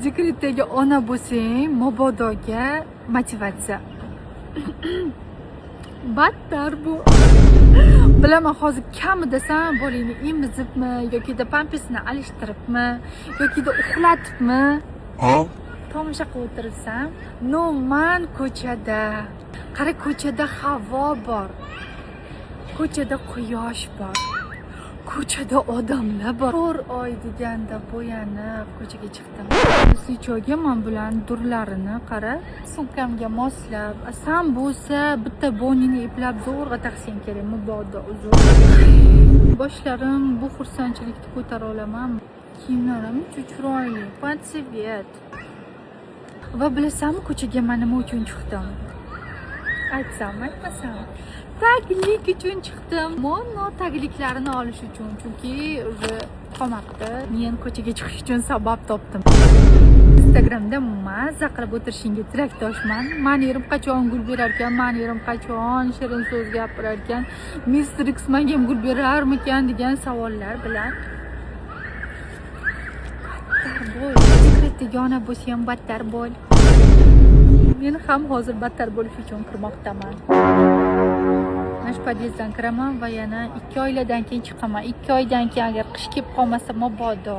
Dekretdagi ona bo'lsang, mabodoga motivatsiya. Battar bu. Bilaman, hozir kamida san bolangni emizibmi yoki pampasini alishtiribmi yoki uxlatibmi? Tomosha qilib o'tiribsan. No, man ko'chada. Qara, ko'chada havo bor. Ko'chada quyosh bor. Ko'chada odamlar bor. 4 oy deganda bo'yanib ko'chaga chiqdim. Slichoga men bilan durlarini qara, sumkamga moslab, san bo'lsa bitta bonini eplab zo'rg'a taqsing kerak, mabodo uzr. Boshlarim bu xursandchilikni ko'tara olaman. Kiyimlarim chiroyli, pansivet. Va bilasanmi, ko'chaga men nima uchun chiqdim? Aytsam, aytmasam. Taglik uchun chiqdim. Mono tagliklarini olish uchun, chunki o'zi qolmabdi. Men ko'chaga chiqish uchun sabab topdim. Instagramda mazza qilib o'tirishingga tilakdoshman. Meni yerim qachon gul berar ekan, meni yerim qachon shirin so'z gapirar ekan, Mr. X menga ham gul berarmikan degan savollar bilan battar bo'l. Sekretdagi ona bo'lsa ham battar bo'l. Men ham hozir battar bo'lish uchun kirmoqdaman. Mana podyezddan kiraman va yana 2 oylardan keyin chiqaman. 2 oydan keyin agar qish kelib qolmasa mabodo